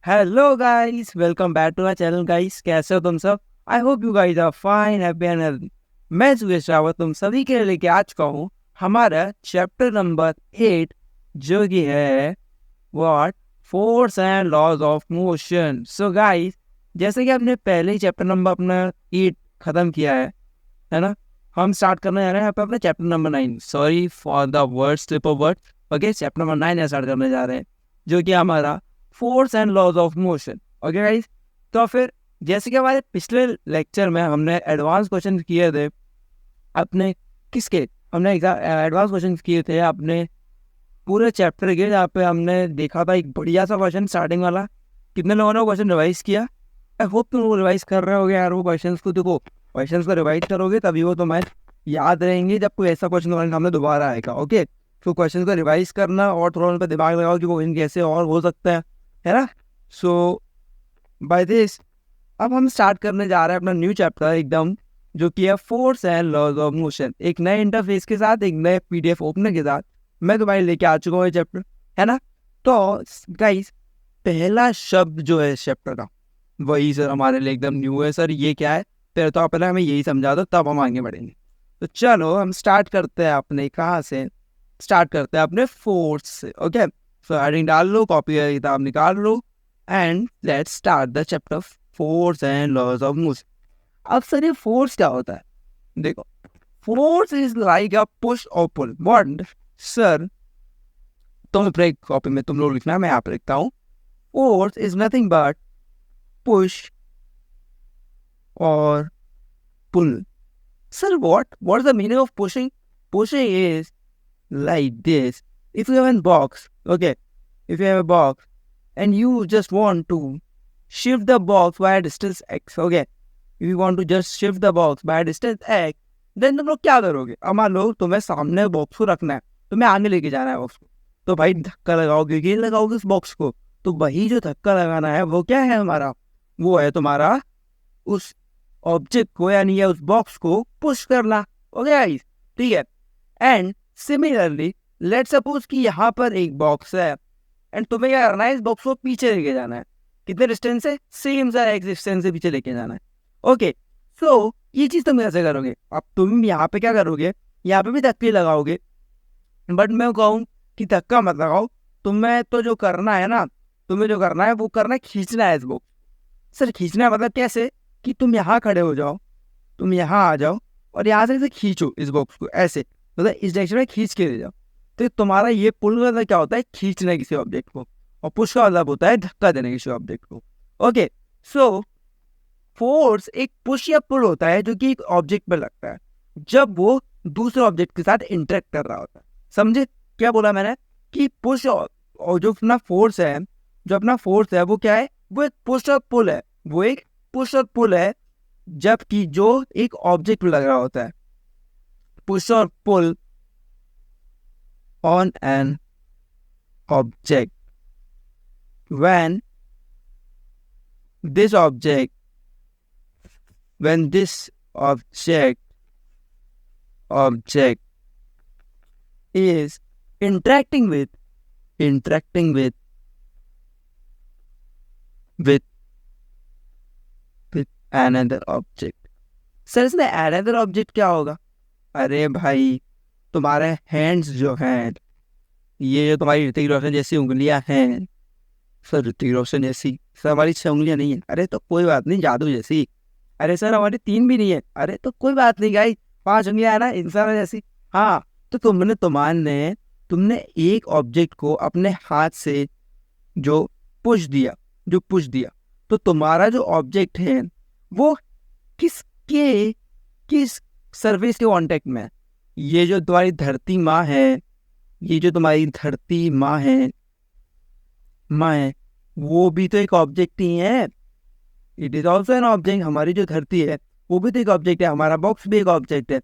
Hello guys, welcome back to my channel guys. कैसे हो तुम सब? I hope you guys are fine, happy and healthy. मैं सुरेश रावत तुम सभी के लिए लेके आ चुका हूँ हमारा चैप्टर नंबर 8, जो कि है what force and laws of motion. So guys, जैसे कि हमने पहले ही चैप्टर नंबर अपना 8 खत्म किया है ना? हम स्टार्ट करने जा रहे हैं यहाँ पे अपना chapter number 9। Sorry for the word slip of word. Okay, chapter number 9 start करने जा रहे हैं, जो कि हमारा force and laws of motion. Okay guys, तो फिर जैसे कि हमारे पिछले लेक्चर में हमने एडवांस क्वेश्चन किए थे अपने किसके हमने एडवांस क्वेश्चन किए थे अपने पूरे चैप्टर के, जहाँ पे हमने देखा था एक बढ़िया सा क्वेश्चन स्टार्टिंग वाला। कितने लोगों ने वो क्वेश्चन रिवाइज किया? आई होप तुम वो रिवाइज कर रहे होगे यार। वो क्वेश्चन को देखो, क्वेश्चन को रिवाइज करोगे तभी वो तुम्हें याद रहेंगे जब कोई ऐसा क्वेश्चन तुम्हारे सामने दोबारा आएगा। ओके, तो क्वेश्चन को रिवाइज करना और थोड़ा उन पर दिमाग लगाओ कि वो इन कैसे और हो सकता है ना? सो बाय दिस अब हम स्टार्ट करने जा रहे हैं अपना न्यू चैप्टर एकदम, जो कि है force and laws of motion. एक नए इंटरफेस के साथ, एक नए पीडीएफ ओपनर के साथ मैं तुम्हारे लेके आ चुका हूँ ये चैप्टर, है ना? तो गाइस, पहला शब्द जो है इस चैप्टर का, वही सर हमारे लिए एकदम न्यू है। सर ये क्या है? तो आप पहले हमें यही समझा दो, तब हम आगे बढ़ेंगे। तो चलो हम स्टार्ट करते हैं अपने कहाँ से? स्टार्ट करते हैं अपने फोर्स से। ओके, सो हेडिंग डाल लो, कॉपी किताब निकाल लो, and let's start the chapter force and laws of motion. अब सर ये फोर्स क्या होता है? देखो, force is like a push और पुल। What sir? तुम अपने कॉपी में तुम लोग लिखना, मैं यहाँ पे लिखता हूँ। Force is nothing but push और pull. Sir, what is the meaning of pushing? Pushing is like this. If you have a box, okay, if you have a box and you just want to shift the box by a distance x, okay, if you want to just shift the box by a distance x, then तुम लोग क्या करोगे? अब मान लो तुम्हें सामने box को रखना है, तुम्हें आगे लेके जाना है बॉक्स को, तो भाई धक्का लगाओगे कि लगाओगे उस बॉक्स को? तो वही जो धक्का लगाना है वो क्या है हमारा? वो है तुम्हारा उस ऑब्जेक्ट को, यानी या उस बॉक्स को पुश करना। ओके गाइस, ठीक है। एंड सिमिलरली लेट्स सपोज कि यहाँ पर एक बॉक्स है एंड तुम्हें क्या करना है? इस बॉक्स को पीछे लेके जाना है। कितने डिस्टेंस से? सेम सा एक्स डिस्टेंस से पीछे लेके जाना है। ओके, सो ये चीज तुम कैसे करोगे? अब तुम यहाँ पे क्या करोगे? यहाँ पे भी धक्के लगाओगे, बट मैं कहूँ कि धक्का मत लगाओ। तुम्हें तो जो करना है ना, तुम्हें जो करना है वो करना है, खींचना है इस बॉक्स। सर खींचना है मतलब कैसे? कि तुम यहाँ खड़े हो जाओ, तुम यहाँ आ जाओ और यहाँ से खींचो इस बॉक्स को, ऐसे मतलब इस डायरेक्शन में खींच के ले जाओ। तो तुम्हारा ये पुल का मतलब क्या होता है? खींचना किसी ऑब्जेक्ट को, और पुश का मतलब होता है धक्का देने किसी ऑब्जेक्ट को। ओके, सो फोर्स एक पुश या पुल होता है जो कि एक ऑब्जेक्ट पर लगता है जब वो दूसरे ऑब्जेक्ट के साथ इंटरेक्ट कर रहा होता है। समझे क्या बोला मैंने? कि पुश और जो अपना फोर्स है, वो क्या है? वो एक पुश और पुल है। वो एक पुश और पुल है, जबकि जो एक ऑब्जेक्ट लग रहा होता है। पुश और pull on an object when this object when this object is interacting with with another object। Sir इसमें another object क्या होगा? अरे भाई, तुम्हारे हैंड्स जो हैं, ये जो तुम्हारी ऋतिक रोशन जैसी उंगलियां हैं, सर ऋतिक रोशन जैसी? सर हमारी 6 उंगलियां नहीं है। अरे तो कोई बात नहीं, जादू जैसी। अरे सर हमारी 3 भी नहीं है। अरे तो कोई बात नहीं गाइस, 5 उंगलियां है ना, इंसान जैसी। हाँ, तो तुमने एक ऑब्जेक्ट को अपने हाथ से जो पुश दिया, तो तुम्हारा जो ऑब्जेक्ट है वो किस सरफेस के कांटेक्ट में है? ये जो तुम्हारी धरती माँ है, वो भी तो एक ऑब्जेक्ट ही है। It is also an object. हमारी जो धरती है वो भी तो एक ऑब्जेक्ट है, हमारा बॉक्स भी एक ऑब्जेक्ट है।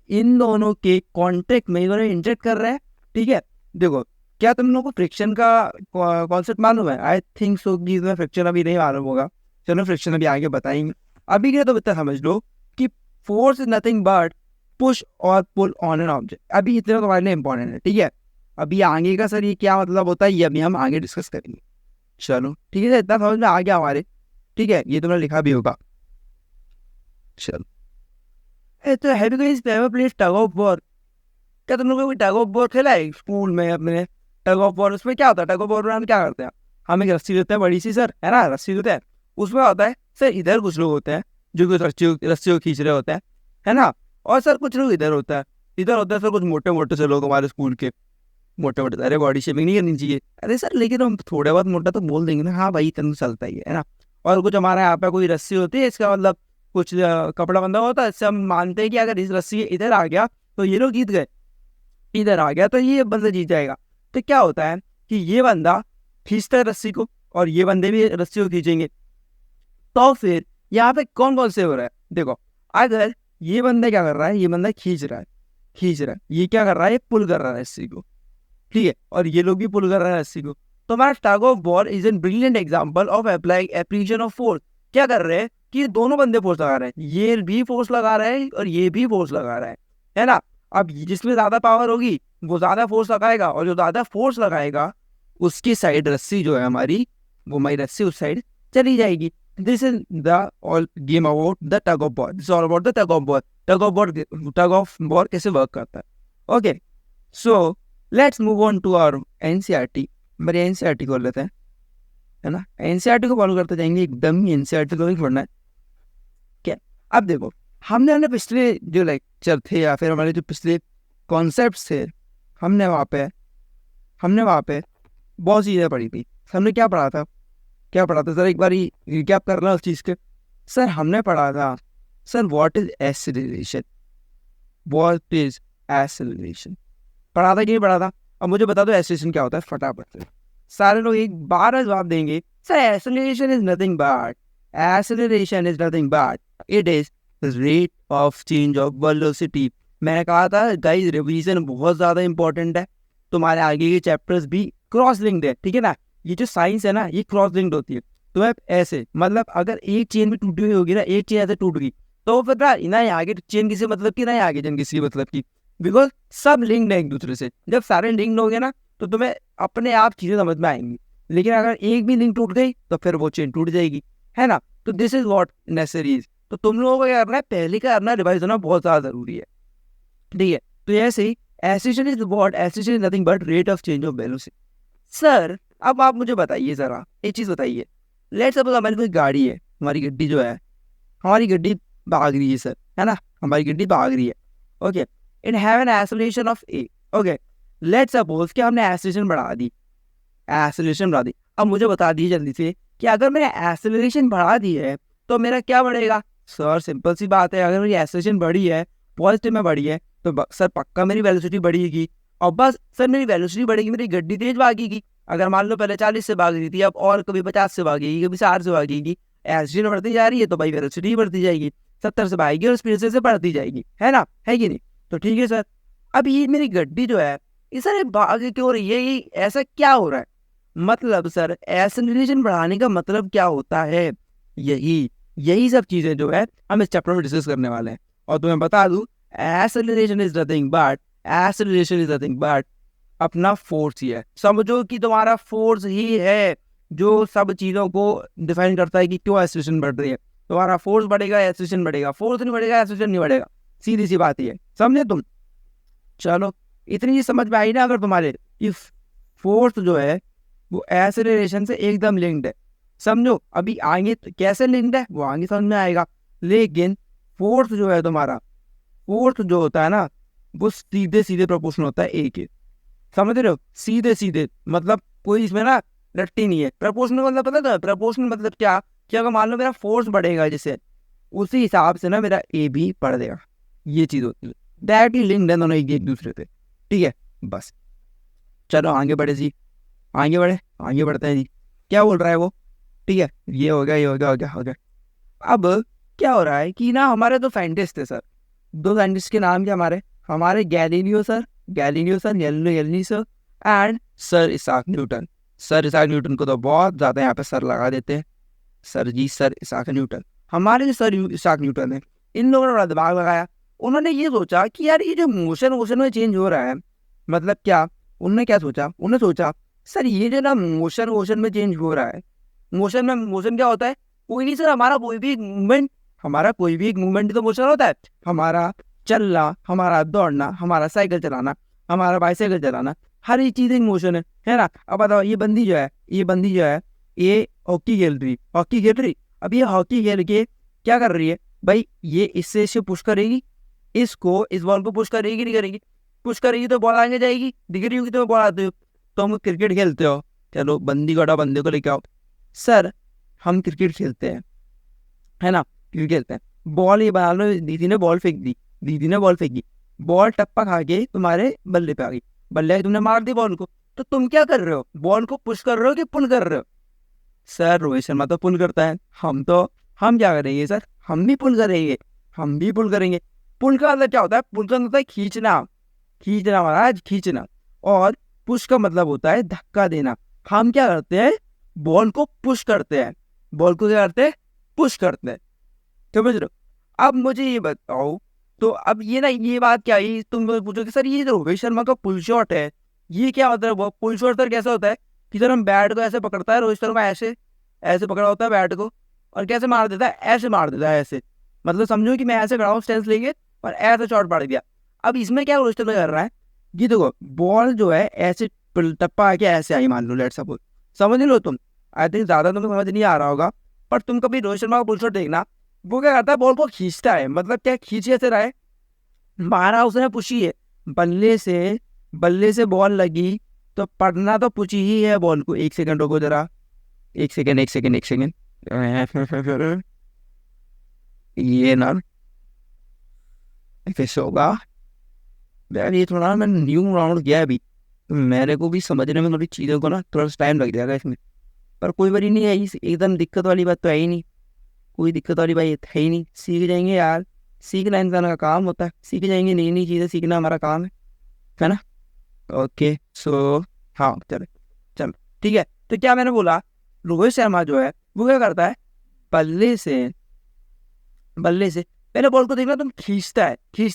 इन दोनों के कांटेक्ट में दोनों इंटरेक्ट कर रहे हैं। ठीक है, देखो, क्या तुम लोगों को फ्रिक्शन का कॉन्सेप्ट मालूम है? आई थिंक सो कि तुम्हें फ्रिक्शन अभी नहीं मालूम होगा। चलो फ्रिक्शन अभी आगे बताएंगे। अभी के तो इतना समझ लो कि force is nothing but push और पुल ऑन एन ऑब्जेक्ट। अभी इतना तुम्हारे लिए इंपॉर्टेंट है, ठीक है? अभी आगे का सर ये क्या मतलब होता है, ये अभी हम आगे डिस्कस करेंगे। चलो ठीक है, इतना समझ में आ गया हमारे। ठीक है, ये तुमने लिखा भी होगा। चलो, तो have you guys ever played tug of war? क्या तुम लोगों को टग ऑफ वॉर खेला है स्कूल में अपने? टग ऑफ वॉर, उसमें क्या होता है? टग ऑफ वॉर में हम क्या करते हैं, हम एक रस्सी देते हैं बड़ी सी सर, है ना, रस्सी देते हैं। उसमें होता है सर, इधर कुछ लोग होते हैं जो कि रस्सी को खींच रहे होते हैं, है ना, और सर कुछ लोग इधर होता है, इधर होता है सर कुछ मोटे मोटे से लोग हमारे स्कूल के, मोटे मोटे। अरे बॉडी शेमिंग नहीं करनी चाहिए, अरे सर लेकिन हम थोड़े बहुत मोटा तो बोल देंगे ना, हाँ भाई इतना तो चलता ही है ना। और कुछ हमारे यहाँ पे कोई रस्सी होती है, इसका मतलब कुछ कपड़ा बंधा होता है, इससे हम मानते हैं कि अगर इस रस्सी इधर आ गया तो ये लोग जीत गए, इधर आ गया तो ये बंदा जीत जाएगा। तो क्या होता है कि ये बंदा खींचता है रस्सी को और ये बंदे भी रस्सी को खींचेंगे, तो फिर यहाँ पे कौन कौन से हो रहा है? देखो, अगर ये बंदा क्या कर रहा है, ये बंदा खींच रहा है, ये क्या कर रहा है, ये पुल कर रहा है रस्सी को, ठीक है, और ये लोग भी पुल कर रहे हैं रस्सी को। तो हमारा टग of war is an brilliant example of applying application of force. क्या कर रहे हैं कि दोनों बंदे फोर्स लगा रहे हैं, ये भी फोर्स लगा रहे हैं और ये भी फोर्स लगा रहा है ना। अब जिसमें ज्यादा पावर होगी वो ज्यादा फोर्स लगाएगा, और जो ज्यादा फोर्स लगाएगा उसकी साइड रस्सी जो है हमारी, वो हमारी रस्सी उस साइड चली जाएगी। This is the all game about the tug of war, this all about the tug of war. Tug of war कैसे वर्क करता है। Okay, so let's move on to our NCERT. मेरे एनसीईआरटी खोल लेते हैं, है ना, एनसीईआरटी को फॉलो करते जाएंगे, एकदम ही एनसीईआरटी को ही पढ़ना है। क्या, अब देखो, हमने अपने पिछले जो लेक्चर थे या फिर हमारे जो पिछले कॉन्सेप्ट्स थे, हमने वहाँ पे बहुत चीज़ें पढ़ी थी। हमने क्या पढ़ा था सर, एक बार रिकैप करना उस चीज़ के। सर हमने पढ़ा था सर व्हाट इज एक्सेलरेशन, पढ़ा था कि नहीं पढ़ा था? अब मुझे बता दो एक्सेलरेशन क्या होता है फटाफट से। सारे लोग एक बार जवाब देंगे, sir acceleration is nothing but it is rate of change of velocity. मैंने कहा था गाइस, रिवीजन बहुत ज्यादा इंपॉर्टेंट है, तुम्हारे आगे के चैप्टर्स भी क्रॉस लिंक्ड है, ठीक है ना। ये जो साइंस है ना, ये क्रॉस लिंक्ड होती है। तो ऐसे मतलब अगर एक चेन भी टूटी हुई होगी ना, एक चेन ऐसे टूट गई, तो फिर ना ये आगे चेन किसी मतलब की, ना ये आगे चेन किसी मतलब की, बिकॉज सब लिंक्ड है एक दूसरे से। जब सारे लिंक्ड हो गए ना, तो तुम्हें अपने आप चीजें समझ में आएंगी। लेकिन अगर एक भी लिंक टूट गई तो फिर वो चेन टूट जाएगी, है ना। तो दिस इज व्हाट नेसेसरीज। तो तुम लोगों को क्या करना है, पहले का करना, रिवाइज होना बहुत ज्यादा जरूरी है, ठीक है। तो ऐसे ही acceleration is nothing but rate of change of velocity. Sir अब आप मुझे बताइए जरा एक चीज बताइए, लेट्स सपोज हमारी कोई गाड़ी है, हमारी गड्डी जो है, हमारी गड्डी भाग रही है सर, है ना, हमारी गड्डी भाग रही है। Okay, it have an acceleration of A. Okay, let's suppose कि हमने एक्सेलरेशन बढ़ा दी। अब मुझे बता दीजिए जल्दी से कि अगर मैंने एक्सेलरेशन बढ़ा दी है तो मेरा क्या बढ़ेगा? सर सिंपल सी बात है, अगर मेरी एक्सेलरेशन बढ़ी है, पॉजिटिव में बढ़ी है, तो सर पक्का मेरी वेलोसिटी बढ़ेगी। और बस सर मेरी वेलोसिटी बढ़ेगी, मेरी गड्डी तेज भागेगी। अगर मान लो पहले 40 से भाग रही थी, अब और कभी 50 से भागेगी, कभी 60 से भागेगी, एक्सेलरेशन बढ़ती जा रही है तो भाई वेलोसिटी बढ़ती जाएगी, 70 से भागेगी और स्पीड से बढ़ती जाएगी, है ना, है कि नहीं? तो ठीक है सर, अब ये मेरी गड्डी जो है, ये सर भाग क्यों रही है, ये ऐसा क्या हो रहा है? मतलब सर एक्सेलरेशन बढ़ाने का मतलब क्या होता है? यही सब चीजें जो है हम इस चैप्टर में डिस्कस करने वाले हैं। और तुम्हें बता दूं, एक्सेलरेशन इज नथिंग बट अपना फोर्स ही है। समझो कि तुम्हारा फोर्स ही है जो सब चीजों को डिफाइन करता है कि क्यों एक्सेलरेशन बढ़ रही है। तुम्हारा फोर्स बढ़ेगा, एक्सेलरेशन बढ़ेगा, फोर्स नहीं बढ़ेगा, एक्सेलरेशन नहीं बढ़ेगा, सीधी सी बात ही है, समझे तुम? चलो, इतनी चीज समझ में आई ना। अगर तुम्हारे इस फोर्स जो है वो एक्सेलरेशन से एकदम लिंक्ड है, समझो। अभी आगे तो कैसे लिंक्ड है वो आगे समझ में आएगा। लेकिन फोर्स जो है तुम्हारा, फोर्स जो होता है ना, वो सीधे सीधे प्रोपोर्शनल होता है ए के, समझ रहे हो? सीधे सीधे, मतलब कोई इसमें ना रट्टी नहीं है। प्रोपोर्शनल मतलब पता था, प्रोपोर्शनल मतलब क्या, कि अगर मान लो मेरा फोर्स बढ़ेगा जैसे, उसी हिसाब से ना मेरा ए भी बढ़ देगा। ये चीज होती है, डायरेक्टली लिंक्ड है दोनों एक दूसरे से, ठीक है। बस चलो आगे बढ़े जी, आगे बढ़ते हैं जी। क्या बोल रहा है वो? ठीक है, ये हो गया। अब क्या हो रहा है कि ना हमारे दो साइंटिस्ट थे सर, दो साइंटिस्ट के नाम क्या हमारे Galileo sir and sir Isaac Newton. Sir Isaac Newton को तो बहुत ज्यादा यहाँ पे सर लगा देते हैं, सर इसाक न्यूटन। हमारे जो सर इसाक न्यूटन है, इन लोगों ने बड़ा दिमाग लगाया। उन्होंने ये सोचा कि यार ये जो मोशन में चेंज हो रहा है, मतलब क्या, उन्होंने क्या सोचा? उन्होंने सोचा सर ये जो ना मोशन मोशन में चेंज हो रहा है, मोशन क्या होता है? कोई नहीं सर, हमारा कोई भी मूवमेंट, हमारा कोई भी एक मूवमेंट तो मोशन होता है। हमारा चलना, हमारा दौड़ना, हमारा साइकिल चलाना, हमारा बाइसाइकिल चलाना, हर एक चीज एक मोशन है ना। अब बताओ ये बंदी जो है, ये हॉकी खेल रही, अब ये हॉकी खेल के क्या कर रही है भाई? ये इससे इसे पुश करेगी, इस बॉल को पुश करेगी, नहीं करेगी? पुश करेगी तो बॉल आगे जाएगी, दिख रही होगी तो बॉल आते हो। तो हम क्रिकेट खेलते हो, चलो बंदी को हटाओ, बंदे को लेके आओ। सर हम क्रिकेट खेलते हैं, है ना, क्रिकेट खेलते हैं, बॉल ये बना लो, दीदी ने बॉल फेंक दी, बॉल टप्पा खा के तुम्हारे बल्ले पे आ गई, बल्ले तुमने मार दी बॉल को, तो तुम क्या कर रहे हो? बॉल को पुश कर रहे हो कि पुल कर रहे हो? सर रोहित शर्मा तो पुल करता है, हम क्या करेंगे सर? हम भी पुल करेंगे। पुल का मतलब क्या होता है? पुल का मतलब होता है खींचना, महाराज, खींचना। और पुश का मतलब होता है धक्का देना। हम क्या करते हैं? बॉल को पुश करते हैं, पुश करते हैं, समझ रहे हो? अब मुझे ये बताओ, तो अब ये ना, ये बात क्या है, तुम पूछोगे सर ये जो रोहित शर्मा का पुल शॉट है, ये क्या होता है? वो पुल शॉट सर कैसा होता है कि सर हम बैट को ऐसे पकड़ता है रोहित शर्मा, ऐसे ऐसे पकड़ा होता है बैट को, और कैसे मार देता है? ऐसे मार देता है, ऐसे। मतलब समझो कि मैं ऐसे खड़ा हूँ स्टेंस लेके, और ऐसे शॉट मार दिया। अब इसमें क्या रोहित शर्मा कर रहा है? ये देखो, बॉल जो है ऐसे टप्पा आके ऐसे आई, मान लो, लेट सपोज, समझ लो तुम। आई थिंक ज्यादा तुमको समझ नहीं आ रहा होगा, पर तुम कभी रोहित शर्मा का पुल शॉट देखना, वो क्या करता है? बॉल को खींचता है। मतलब क्या खींच कैसे रहा है? मारा उसने पुशी है, बल्ले से बॉल लगी, तो पढ़ना तो पुची ही है बॉल को। एक सेकंड रुको जरा, एक सेकंड ये ना कैसे होगा यार? ये थोड़ा मैं न्यू राउंड गया अभी, तो मेरे को भी समझने में थोड़ी चीज़ों को ना थोड़ा टाइम लग जाएगा इसमें, पर कोई बड़ी नहीं है, एकदम दिक्कत वाली बात तो है ही नहीं, कोई दिक्कत वाली बात है ही नहीं। सीख जाएंगे यार, सीखना इंसान का काम होता है, सीख जाएंगे, नई नई चीज़ें सीखना हमारा काम है ना। ओके सो हाँ, चलो चलो ठीक है। तो क्या मैंने बोला, रोहित शर्मा जो है वो क्या करता है? बल्ले से पहले बॉल को देखना, तुम खींचता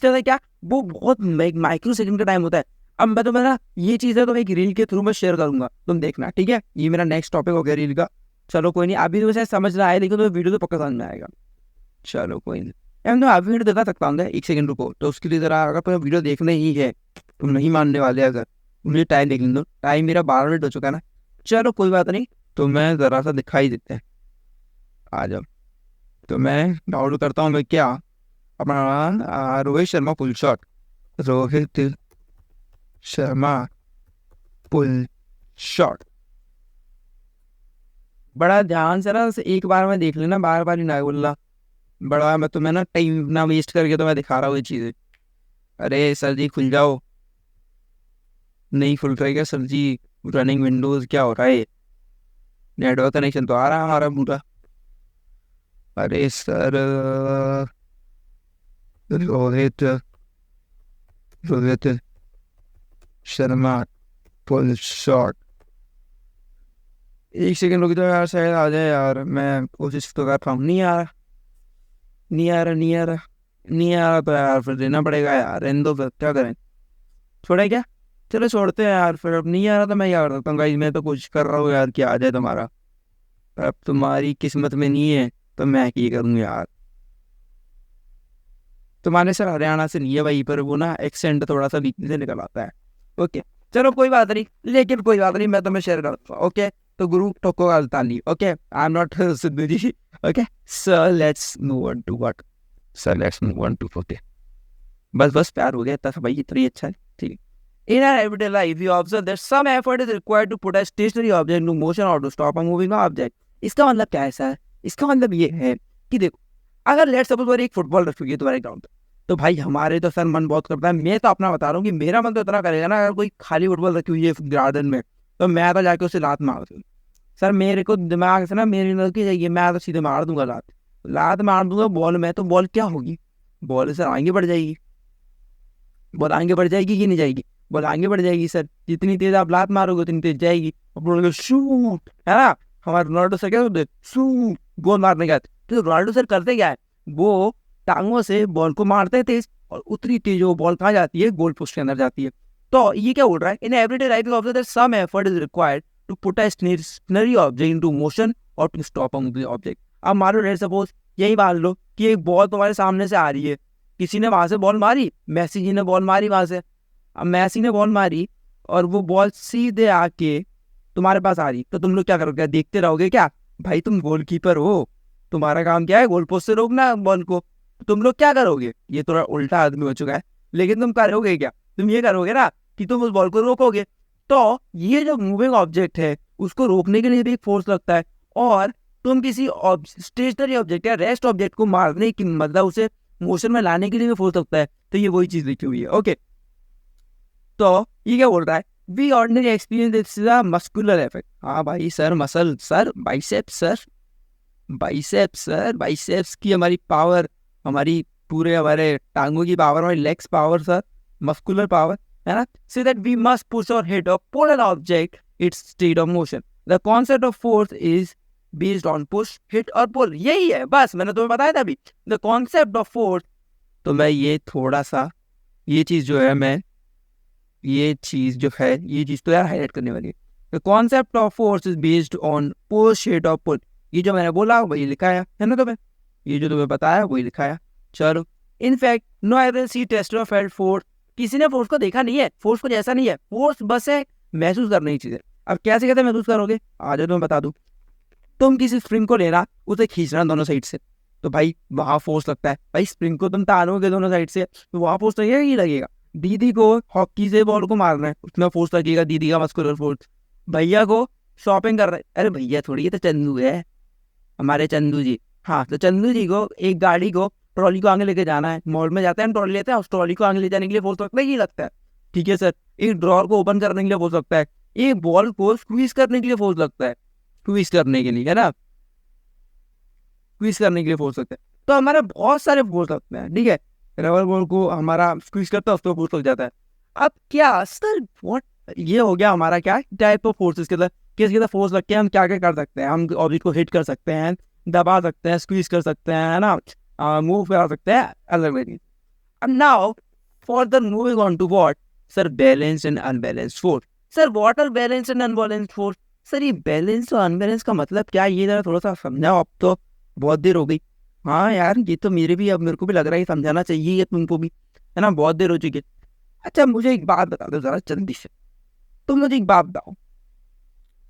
है क्या? वो बहुत माइक्रो सेकंड का टाइम होता है। अब मैं तुम्हें ना ये चीज़ है तो एक रील के थ्रू मैं शेयर करूंगा, तुम देखना, ठीक है? ये मेरा नेक्स्ट टॉपिक हो गया रील का। चलो कोई नहीं, अभी तो शायद समझ रहा है, लेकिन तो वीडियो तो पक्का समझ में आएगा। चलो कोई नहीं, मैं तो अभी वीडियो दिखा सकता हूँ, एक सेकंड रुको। तो उसके लिए जरा, अगर तुम्हें वीडियो देखने ही है, तुम नहीं मानने वाले, अगर मुझे टाइम देख लो, टाइम मेरा 12 मिनट हो चुका है ना। चलो कोई बात नहीं, तो मैं जरा सा दिखाई देते हैं, आ जाओ। तो मैं डाउनलोड करता हूँ, मैं क्या, अपना Rohit Sharma pull shot, Rohit Sharma pull shot. बड़ा ध्यान से ना एक बार में देख लेना, बार बार ही ना बोलना। बड़ा मैं तुम्हें ना टाइम ना वेस्ट करके तो मैं दिखा रहा हूँ ये चीज़ें। अरे सर जी खुल जाओ, नहीं खुल रहा है क्या सर जी? रनिंग विंडोज क्या हो रहा है? नेटवर्क कनेक्शन तो आ रहा है हमारा पूरा। अरे sir, Rohit Rohit Sharma pull shot, एक सेकंड रुक जाओ यार, शायद आ जाए यार, मैं कोशिश तो कर रहा हूँ। नहीं आ रहा तो यार फिर देना पड़ेगा यार, रहने दो, फिर क्या करें, छोड़े क्या? चलो छोड़ते हैं यार, फिर अब नहीं आ रहा तो मैं क्या कर सकता हूँ गाइस, मैं तो कोशिश कर रहा हूँ यार कि आ जाए तुम्हारा, अब तुम्हारी किस्मत में नहीं है तो मैं क्या करूँ यार। तुम्हारे सर हरियाणा से नहीं है भाई, पर वो ना एक्सेंट थोड़ा सा बीच से निकल आता है। ओके चलो कोई बात नहीं, लेकिन कोई बात नहीं, मैं तुम्हें शेयर करता हूँ। ओके तो गुरु ठोको अल्तानी, okay I am not Sidhu ji. Okay sir let's move on to what, okay बस प्यार हो गया इतना सा भाई, इतना ही अच्छा है, ठीक है। In our everyday life, we observe that some effort is required to put a stationary object into motion or to stop a moving object. इसका मतलब क्या है सर? इसका मतलब ये है कि देखो, अगर लेट सपोज एक फुटबॉल रखी हुई है तुम्हारे ग्राउंड पे, तो भाई हमारे तो सर मन बहुत करता है, मैं तो अपना बता रहा हूँ कि मेरा मन तो इतना करेगा ना, अगर कोई खाली फुटबॉल रखी हुई है गार्डन में, तो मैं तो जाके उसे लात मार दूँ। सर मेरे को दिमाग से ना मेरी नजर जाएगी, मैं तो सीधे मार दूंगा लात मार दूंगा बॉल में, तो बॉल क्या होगी? बॉल सर आगे बढ़ जाएगी, बॉल आगे बढ़ जाएगी कि नहीं जाएगी? बॉल आगे बढ़ जाएगी सर, जितनी तेज आप लात मारोगे उतनी तेज जाएगी। और बोलोगे शूट, है ना, हमारे रोनाल्डो सर क्या होते, शूट गोल मारने का। तो रोनाल्डो सर करते क्या है, वो टांगों से बॉल को मारते हैं तेज, और उतनी तेज वो बॉल कहाँ जाती है? गोल पोस्ट के अंदर जाती है। तो ये क्या बोल रहा है, in everyday life you observe that some effort is required to put a stationary object into motion और to stop a moving object. अब मानो लेट्स सपोज, यही मान लो कि एक बॉल तुम्हारे सामने से आ रही है, किसी ने वहां से बॉल मारी, मैसी जी ने बॉल मारी वहां से। अब मैसी ने बॉल मारी और वो बॉल सीधे आके तुम्हारे पास आ रही, तो तुम लोग क्या करोगे, देखते रहोगे क्या? भाई तुम गोलकीपर हो, तुम्हारा काम क्या है, गोल पोस्ट से रोकना बॉल को। तुम लोग क्या करोगे, ये थोड़ा उल्टा आदमी हो चुका है, लेकिन तुम करोगे क्या, तुम ये करोगे ना कि तुम उस बॉल को रोकोगे। तो ये जो मूविंग ऑब्जेक्ट है उसको रोकने के लिए भी एक फोर्स लगता है, और तुम किसी स्टेशनरी ऑब्जेक्ट या रेस्ट ऑब्जेक्ट को मारने की, मतलब उसे मोशन में लाने के लिए भी फोर्स लगता है। तो ये वही चीज लिखी हुई है। ओके, तो ये क्या बोल रहा है, we ordinary experience this is a muscular effect. हाँ भाई sir, muscle sir, biceps sir, biceps sir, biceps की हमारी पावर, हमारी पूरे हमारे टांगों की पावर, हमारी legs power sir, muscular power, है ना। So that we must push और हिट और pull an object its state of motion. The concept of force is based on push hit और पुल। यही है बस, मैंने तुम्हें बताया था अभी, द कॉन्सेप्ट ऑफ फोर्स। तो मैं ये थोड़ा सा, ये चीज जो है, मैं ये चीज जो है, ये चीज तो यार हाईलाइट करने वाली है। The concept of force is based on push hit और पुल। ये जो मैंने बोला वही लिखाया है ना तुम्हें, ये जो तुम्हें बताया वही लिखाया। चलो, in fact no ever see test of felt force. किसी ने फोर्स को देखा नहीं है, फोर्स कुछ ऐसा नहीं है, फोर्स बस है महसूस करने की चीज है। अब कैसे कैसे महसूस करोगे, आ जाओ तुम्हें बता दूं। तुम किसी स्प्रिंग को लेना, उसे खींचना दोनों साइड से, तो भाई वहां फोर्स लगता है। भाई स्प्रिंग को तुम तानोगे दोनों साइड से, तो वहां फोर्स लगेगा ही लगेगा। दीदी को हॉकी से बॉल को मारना है, उसमें फोर्स लगेगा, दीदी का मस्कुलर फोर्स। भैया को शॉपिंग कर रहे हैं, अरे भैया थोड़ी, ये तो चंदू है, हमारे चंदू जी। हाँ, तो चंदू जी को एक गाड़ी को, ट्रॉली को आगे लेके जाना है, मॉल में जाते हैं ट्रॉली लेते हैं, उस ट्रॉली को आगे ले जाने के लिए फोर्स लगता है, ही लगता है। ठीक है सर, एक ड्रॉर को ओपन करने के लिए फोर्स लगता है, एक बॉल को स्क्वीज करने के लिए फोर्स लगता है, स्क्वीज करने के लिए, है ना, स्क्वीज करने के लिए फोर्स लगता है। तो हमारे बहुत सारे फोर्स लगते हैं, ठीक है। रबर बॉल को हमारा स्क्वीज करता है, उसको फोर्स लग जाता है। अब क्या सर, व्हाट, ये हो गया हमारा क्या टाइप ऑफ फोर्सेस के अंदर, किसके अंदर फोर्स लग के हम क्या क्या कर सकते हैं, हम ऑब्जेक्ट को हिट कर सकते हैं, दबा सकते हैं, स्क्वीज कर सकते हैं, है ना, मूव करा सकते हैं अलग अलग। अब now for the moving on to what, sir balance and unbalanced force. Sir what are balance and unbalanced force. Sir ये बैलेंस और अनबैलेंस का मतलब क्या है, ये जरा थोड़ा सा समझाओ। अब तो बहुत देर हो गई। हाँ यार, ये तो मेरे भी, अब मेरे को भी लग रहा है समझाना चाहिए ये तुमको भी, है ना, बहुत देर हो चुकी है। अच्छा मुझे एक बात बता दो जरा जल्दी से, तुम मुझे एक बात बताओ।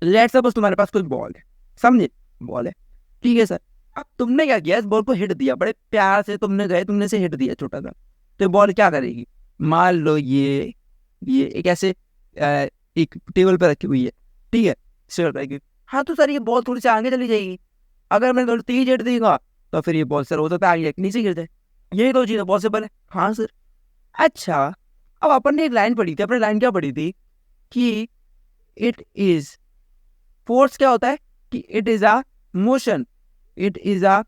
लेट्स सपोज तुम्हारे पास कोई बॉल है, समझे, बॉल है, ठीक है सर। अब तुमने क्या किया, इस बॉल को हिट दिया, बड़े प्यार से तुमने गए, तुमने से हिट दिया छोटा सा, तो बॉल क्या करेगी, मान लो ये एक ऐसे एक टेबल पे रखी हुई है, ठीक है, सिर रखी। हाँ तो सर ये बॉल थोड़ी सी आगे चली जाएगी, अगर मैं थोड़ी तेज हिट देगा तो फिर ये बॉल सर हो सकता है आगे नीचे गिर जाए। यही तो चीज़ है पॉसिबल है। हाँ सर। अच्छा, अब अपन ने एक लाइन पढ़ी थी, अपने लाइन क्या पढ़ी थी कि इट इज, फोर्स क्या होता है कि it is a motion, it is a,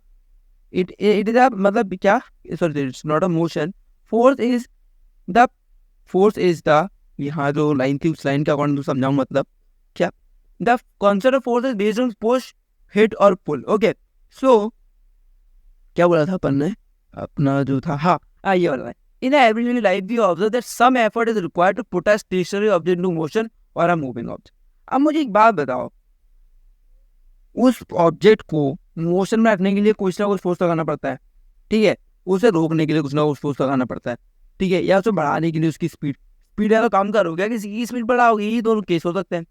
it is a, मतलब क्या, sorry it's not a motion, force is the, force is the, यहाँ जो लाइन थी उस लाइन का अकॉर्डिंग तो समझाऊं, मतलब क्या, the concept of force is based on push hit और पुल। ओके, सो क्या बोला था अपन ने, अपना जो था, हाँ ये वाला है। In everyday life we observe that some effort is required to put a stationary object into motion और अ मूविंग ऑब्जेक्ट। अब मुझे एक बात बताओ, उस ऑब्जेक्ट को मोशन में रखने के लिए कुछ ना कुछ फोर्स लगाना पड़ता है, ठीक है, उसे रोकने के लिए कुछ ना कुछ फोर्स लगाना पड़ता है, ठीक है, या उसे बढ़ाने के लिए उसकी स्पीड, स्पीड या तो कम करोगे, किसी की स्पीड बढ़ाओगे, ये दोनों केस हो सकते हैं।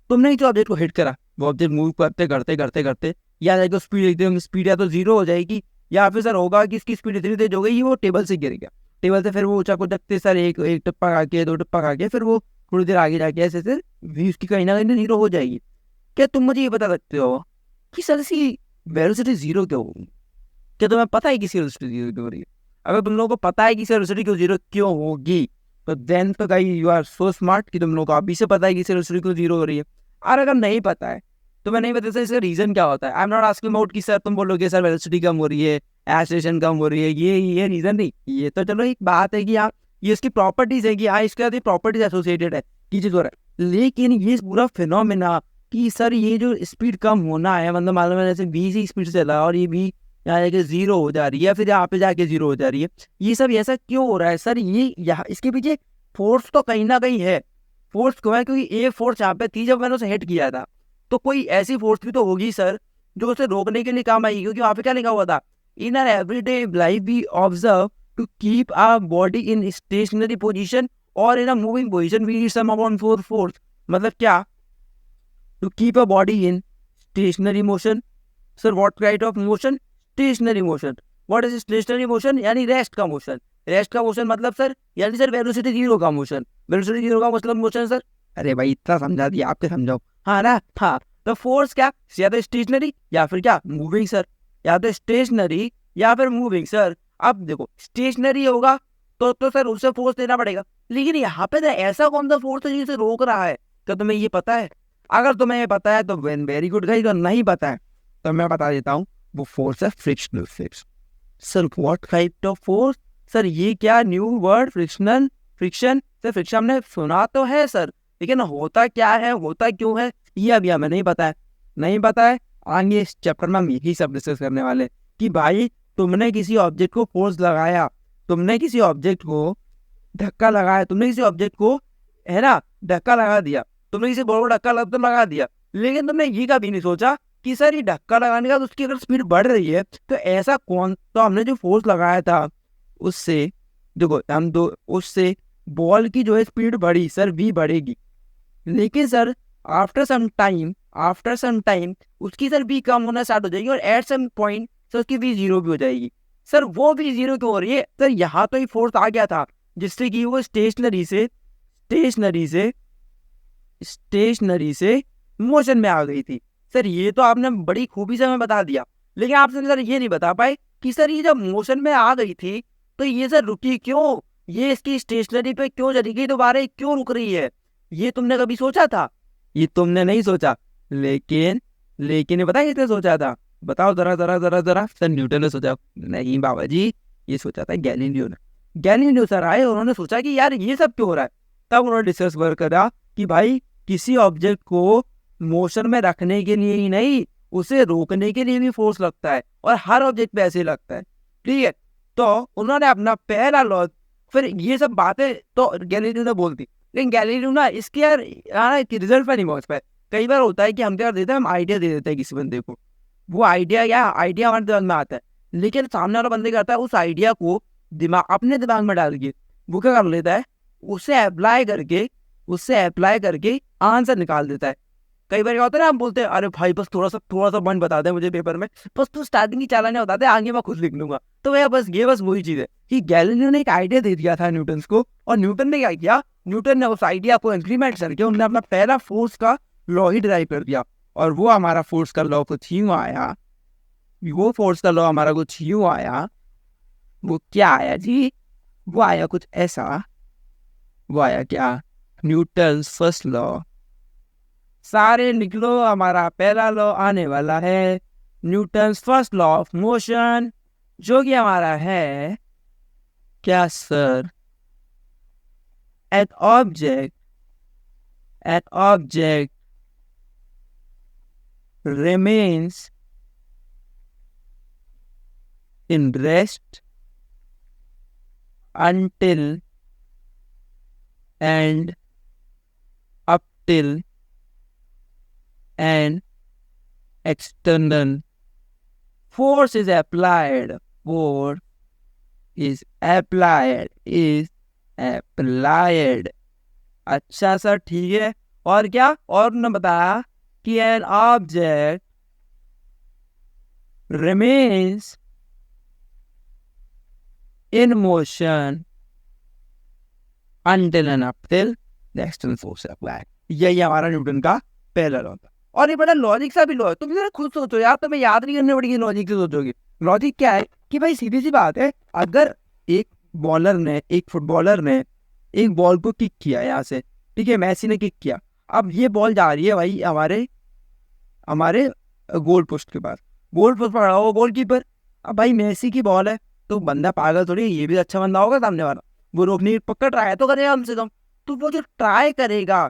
तुमने जो ऑब्जेक्ट को हिट करा, वो ऑब्जेक्ट मूव करते करते करते करते या जाएगा स्पीड, एकदम स्पीड या तो जीरो हो जाएगी, या फिर सर होगा कि इसकी स्पीड इतनी तेज हो गई वो टेबल से गिर गया, टेबल से फिर वो ऊंचा को देखते सर एक एक टप्पा खा के, दो टप्पा खा के, फिर वो थोड़ी देर आगे जाके ऐसे ऐसे भी उसकी कहीं ना कहीं जीरो हो जाएगी। क्या तुम मुझे ये बता सकते हो कि सर इसकी वेलोसिटी जीरो क्यों होगी? क्या तुम्हें पता है कि इसकी वेलोसिटी जीरो क्यों हो रही है? अगर तुम लोगों को पता है कि इसकी वेलोसिटी क्यों जीरो क्यों होगी, तो देन तो guys you are so smart कि तुम लोगों को अभी से पता है कि इसकी वेलोसिटी क्यों जीरो हो रही है। और अगर नहीं पता है तो मैं नहीं बता सकता इसका रीजन क्या होता है। आई एम नॉट आस्किंग अबाउट कि सर तुम बोलोगे सर वेलोसिटी कम हो रही है, एक्सेलरेशन कम हो रही है, ये रीजन नहीं, ये तो चलो एक बात है कि हाँ ये इसकी प्रॉपर्टीज है कि हाँ इसके साथ प्रॉपर्टीज एसोसिएटेड है कि चीज हो रहा है। लेकिन ये पूरा फिनोमेना कि सर ये जो स्पीड कम होना है, मतलब मालूम है जैसे 20 ही स्पीड से चला और ये भी यहाँ जाके जीरो हो जा रही है, या फिर यहाँ पे जाके जीरो हो जा रही है, ये सब ऐसा क्यों हो रहा है सर? ये यहाँ इसके पीछे फोर्स तो कहीं ना कहीं है। फोर्स क्यों है? क्योंकि एक फोर्स यहाँ पे थी जब मैंने उसे हिट किया था, तो कोई ऐसी फोर्स भी तो होगी सर जो उसे रोकने के लिए काम आएगी, क्योंकि वहाँ पे क्या लिखा हुआ था, in our everyday life we observe to keep our body in stationary position और in a moving position we need some amount for force. मतलब क्या? To keep a body in stationary motion. Sir what kind of motion? Stationary motion. What is stationary motion? यानी rest का motion. Rest का motion मतलब sir, यानी sir velocity zero का motion. Velocity zero का मतलब मोशन सर। अरे भाई इतना समझा दिया, आपके समझाओ। हाँ ना? हाँ। तो फोर्स क्या? या तो स्टेशनरी या फिर क्या, मूविंग सर। या तो स्टेशनरी या फिर मूविंग सर। अब देखो स्टेशनरी होगा तो सर उसे फोर्स देना पड़ेगा, लेकिन यहाँ पे तो ऐसा कौन सा फोर्स है जिसे रोक रहा है? तो तुम्हें ये पता है? अगर तुम्हें ये पता है तो वेरी गुड गाइस, अगर नहीं पता है तो मैं बता देता हूँ। वो फोर्स है frictional force. Sir what type of force? Sir ये क्या new word, frictional? Friction sir, friction हमने सुना तो है सर, लेकिन होता क्या है, होता क्यों है, ये अभी हमें नहीं पता है। नहीं पता है, आगे इस चैप्टर में हम यही सब डिस्कस करने वाले कि भाई तुमने किसी ऑब्जेक्ट को फोर्स लगाया, तुमने किसी ऑब्जेक्ट को धक्का लगाया, तुमने किसी ऑब्जेक्ट को, है ना, धक्का लगा दिया, तुमने किसी बॉल को धक्का लगा दिया, लेकिन तुमने ये कभी नहीं सोचा कि सर ये धक्का लगाने का उसकी अगर स्पीड बढ़ रही है तो ऐसा कौन, तो हमने जो फोर्स लगाया था उससे, देखो हम दो, उससे बॉल की जो है स्पीड बढ़ी सर, भी बढ़ेगी, लेकिन सर आफ्टर सम टाइम उसकी सर भी कम होना स्टार्ट हो जाएगी और एट सम पॉइंट सर उसकी भी जीरो भी हो जाएगी। सर वो भी जीरो क्यों हो रही है? सर यहाँ तो ही फोर्स आ गया था जिससे कि वो स्टेशनरी से मोशन में आ गई थी। सर ये तो आपने बड़ी खूबी से हमें बता दिया, लेकिन आपने सर ये नहीं बता पाए कि सर ये जब मोशन में आ गई थी तो ये सर रुकी क्यों, ये इसकी स्टेशनरी पे क्यों चली गई, दोबारा क्यों रुक रही है? ये तुमने कभी सोचा था? ये तुमने नहीं सोचा, लेकिन ये पता है किसने सोचा था? बताओ जरा जरा जरा जरा। सर न्यूटन ने सोचा? नहीं बाबा जी, ये सोचा था गैलीलियो ने। गैलीलियो सर आए, उन्होंने सोचा कि यार ये सब क्यों हो रहा है, तब उन्होंने डिस्कस वर्क करा कि भाई किसी ऑब्जेक्ट को मोशन में रखने के लिए ही नहीं, उसे रोकने के लिए भी फोर्स लगता है, और हर ऑब्जेक्ट पे ऐसे लगता है। ठीक है, तो उन्होंने अपना पहला लॉ, फिर ये सब बातें तो गैलीलियो ने बोल दी, लेकिन गैलीलियो ना इसके यार रिजल्ट पर नहीं पहुंच पाए। कई बार होता है कि हम क्या देते हैं, हम आइडिया दे देते हैं किसी बंदे को, वो आइडिया हमारे दिमाग में आता है, लेकिन सामने वाला बंदे करता है उस आइडिया को अपने दिमाग में डाल के वो क्या कर लेता है, उससे अप्लाई करके आंसर निकाल देता है। कई बार क्या होता है ना, हम बोलते हैं अरे भाई बस थोड़ा सा पॉइंट बता दे मुझे पेपर में, बस तू स्टार्टिंग की चालाने बता दे, आगे मैं खुद लिख लूंगा। तो यार बस वही चीज है कि गैलीलियो ने एक आइडिया दे दिया था न्यूटन को, और न्यूटन ने क्या किया, न्यूटन ने उस आइडिया को इंप्लीमेंट करके उन्होंने अपना पहला फोर्स का लॉ ही डिराइव कर दिया। और वो हमारा फोर्स का लॉ कुछ यूं आया, वो क्या आया जी, वो आया कुछ ऐसा, वो आया क्या, न्यूटन फर्स्ट लॉ। सारे निकलो, हमारा पहला लॉ आने वाला है, Newton first law of motion, जो कि हमारा है क्या sir, an object remains in rest until and up till an external force is applied. अच्छा सर ठीक है, और क्या, और उन्होंने बताया कि an object remains in motion until and up till the external force applied. यही हमारा न्यूटन का पहला लॉ था, और ये बड़ा लॉजिक सा भी लॉ है। तुम जरा खुद सोचो यार, तुम्हें याद नहीं करने पड़ेगी, लॉजिक से सोचोगे। लॉजिक क्या है कि भाई सीधी सी बात है, अगर एक फुटबॉलर ने एक बॉल को किक किया यहाँ से, ठीक है, मैसी ने किक किया, अब ये बॉल जा रही है भाई हमारे गोल पोस्ट के पास, गोल पोस्ट पकड़ा हुआ गोलकीपर। अब भाई मेसी की बॉल है, तो बंदा पागल थोड़ी, ये भी अच्छा बंदा होगा सामने वाला, वो रोकने की पक्का ट्राई तो करेगा कम से कम। तो वो जो ट्राई करेगा